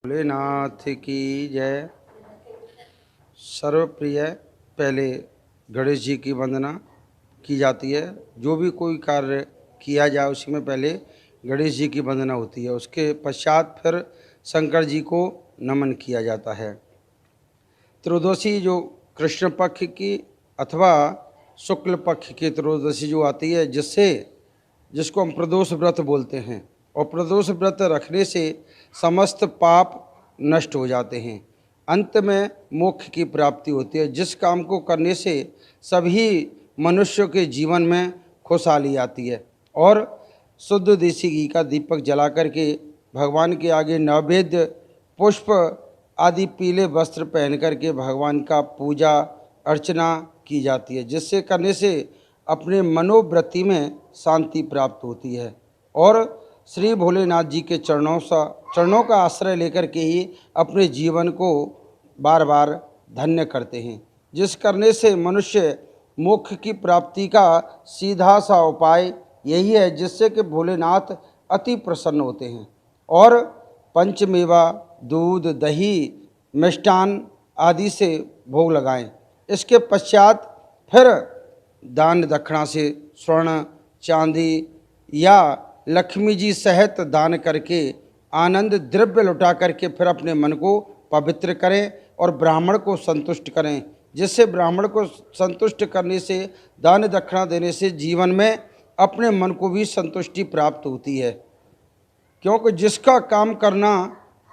भोलेनाथ की जय। सर्वप्रिय पहले गणेश जी की वंदना की जाती है। जो भी कोई कार्य किया जाए उसी में पहले गणेश जी की वंदना होती है, उसके पश्चात फिर शंकर जी को नमन किया जाता है। त्रयोदशी जो कृष्ण पक्ष की अथवा शुक्ल पक्ष की त्रयोदशी जो आती है, जिसको हम प्रदोष व्रत बोलते हैं, और प्रदोष व्रत रखने से समस्त पाप नष्ट हो जाते हैं। अंत में मोक्ष की प्राप्ति होती है। जिस काम को करने से सभी मनुष्यों के जीवन में खुशहाली आती है। और शुद्ध देसी घी का दीपक जला करके भगवान के आगे नैवेद्य पुष्प आदि पीले वस्त्र पहन करके भगवान का पूजा अर्चना की जाती है, जिससे करने से अपने मनोवृत्ति में शांति प्राप्त होती है। और श्री भोलेनाथ जी के चरणों का आश्रय लेकर के ही अपने जीवन को बार बार धन्य करते हैं, जिस करने से मनुष्य मोक्ष की प्राप्ति का सीधा सा उपाय यही है, जिससे कि भोलेनाथ अति प्रसन्न होते हैं। और पंचमेवा दूध दही मिष्टान आदि से भोग लगाएं। इसके पश्चात फिर दान दक्षिणा से स्वर्ण चांदी या लक्ष्मी जी सहित दान करके आनंद द्रव्य लुटा करके फिर अपने मन को पवित्र करें और ब्राह्मण को संतुष्ट करें, जिससे ब्राह्मण को संतुष्ट करने से, दान दक्षिणा देने से जीवन में अपने मन को भी संतुष्टि प्राप्त होती है। क्योंकि जिसका काम करना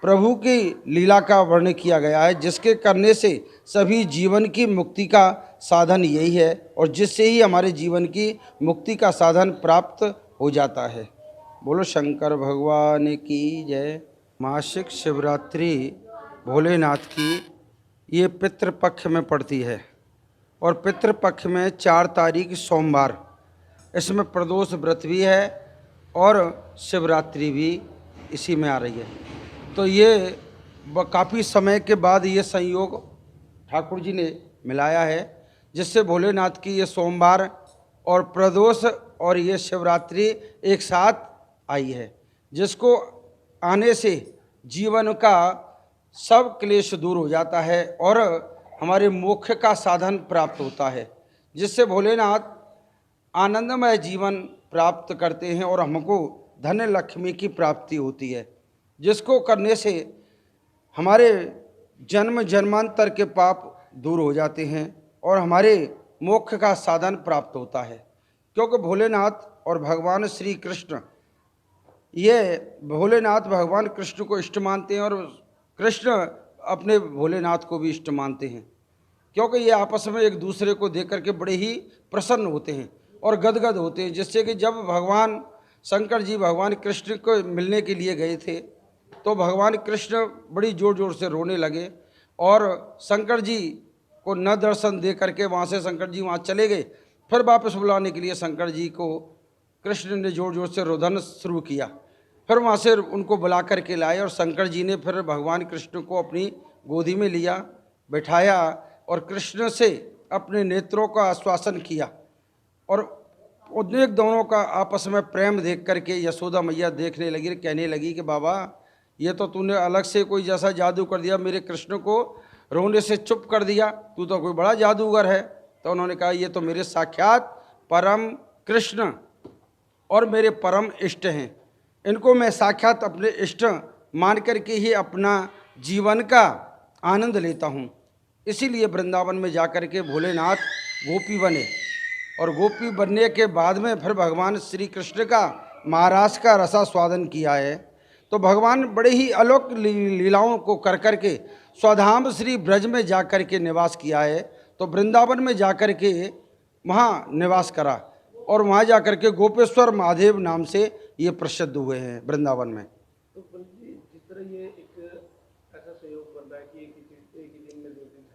प्रभु की लीला का वर्णन किया गया है, जिसके करने से सभी जीवन की मुक्ति का साधन यही है, और जिससे ही हमारे जीवन की मुक्ति का साधन प्राप्त हो जाता है। बोलो शंकर भगवान की जय। मासिक शिवरात्रि भोलेनाथ की ये पितृपक्ष में पड़ती है, और पितृपक्ष में 4 तारीख सोमवार इसमें प्रदोष व्रत भी है और शिवरात्रि भी इसी में आ रही है। तो ये काफ़ी समय के बाद ये संयोग ठाकुर जी ने मिलाया है, जिससे भोलेनाथ की ये सोमवार और प्रदोष और ये शिवरात्रि एक साथ आई है, जिसको आने से जीवन का सब क्लेश दूर हो जाता है और हमारे मोक्ष का साधन प्राप्त होता है, जिससे भोलेनाथ आनंदमय जीवन प्राप्त करते हैं और हमको धन लक्ष्मी की प्राप्ति होती है, जिसको करने से हमारे जन्म जन्मांतर के पाप दूर हो जाते हैं और हमारे मोक्ष का साधन प्राप्त होता है। क्योंकि भोलेनाथ और भगवान श्री कृष्ण, ये भोलेनाथ भगवान कृष्ण को इष्ट मानते हैं और कृष्ण अपने भोलेनाथ को भी इष्ट मानते हैं, क्योंकि ये आपस में एक दूसरे को देख करके बड़े ही प्रसन्न होते हैं और गदगद होते हैं। जिससे कि जब भगवान शंकर जी भगवान कृष्ण को मिलने के लिए गए थे, तो भगवान कृष्ण बड़ी ज़ोर ज़ोर से रोने लगे और शंकर जी को न दर्शन दे करके वहाँ से शंकर जी वहाँ चले गए। फिर वापस बुलाने के लिए शंकर जी को कृष्ण ने ज़ोर ज़ोर से रोदन शुरू किया। फिर वहाँ से उनको बुला करके लाए और शंकर जी ने फिर भगवान कृष्ण को अपनी गोदी में लिया, बैठाया और कृष्ण से अपने नेत्रों का आश्वासन किया। और उन्हें दोनों का आपस में प्रेम देख करके यशोदा मैया देखने लगी, कहने लगी कि बाबा, ये तो तूने अलग से कोई जैसा जादू कर दिया, मेरे कृष्ण को रोने से चुप कर दिया, तू तो कोई बड़ा जादूगर है। तो उन्होंने कहा, ये तो मेरे साक्षात परम कृष्ण और मेरे परम इष्ट हैं, इनको मैं साक्षात अपने इष्ट मान करके ही अपना जीवन का आनंद लेता हूँ। इसीलिए वृंदावन में जाकर के भोलेनाथ गोपी बने, और गोपी बनने के बाद में फिर भगवान श्री कृष्ण का महाराज का रसास्वादन किया है। तो भगवान बड़े ही अलौक लीलाओं को कर करके स्वधाम श्री ब्रज में जा कर के निवास किया है। तो वृंदावन में जा कर के वहाँ निवास करा और वहाँ जा कर के गोपेश्वर महादेव नाम से ये प्रसिद्ध हुए हैं वृंदावन में। तो जिस तरह ये एक ऐसा संयोग बन रहा है कि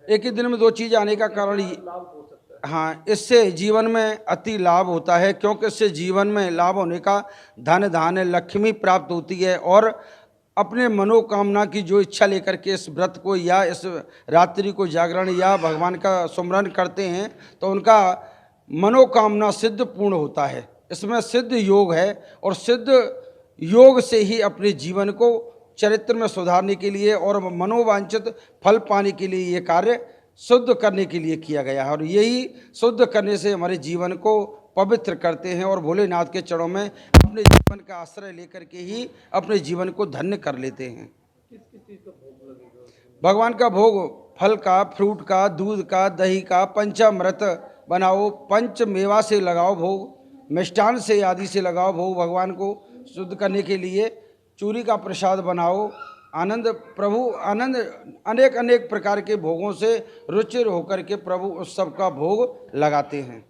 एक ही दिन में दो चीज़ आने का कारण लाभ हो सकता है। हाँ, इससे जीवन में अति लाभ होता है, क्योंकि इससे जीवन में लाभ होने का धन धान्य लक्ष्मी प्राप्त होती है। और अपने मनोकामना की जो इच्छा लेकर के इस व्रत को या इस रात्रि को जागरण या भगवान का सुमरन करते हैं, तो उनका मनोकामना सिद्ध पूर्ण होता है। इसमें सिद्ध योग है और सिद्ध योग से ही अपने जीवन को चरित्र में सुधारने के लिए और मनोवांछित फल पाने के लिए ये कार्य शुद्ध करने के लिए किया गया है। और यही शुद्ध करने से हमारे जीवन को पवित्र करते हैं और भोलेनाथ के चरणों में अपने जीवन का आश्रय लेकर के ही अपने जीवन को धन्य कर लेते हैं। किस किस चीज़ का भोग लगेगा उसमें? भगवान का भोग फल का, फ्रूट का, दूध का, दही का, पंचामृत बनाओ, पंच मेवा से लगाओ भोग, मिष्ठान से आदि से लगाओ भोग। भगवान को शुद्ध करने के लिए चूरी का प्रसाद बनाओ। आनंद प्रभु आनंद अनेक अनेक प्रकार के भोगों से रुचिर होकर के प्रभु उत्सव का भोग लगाते हैं।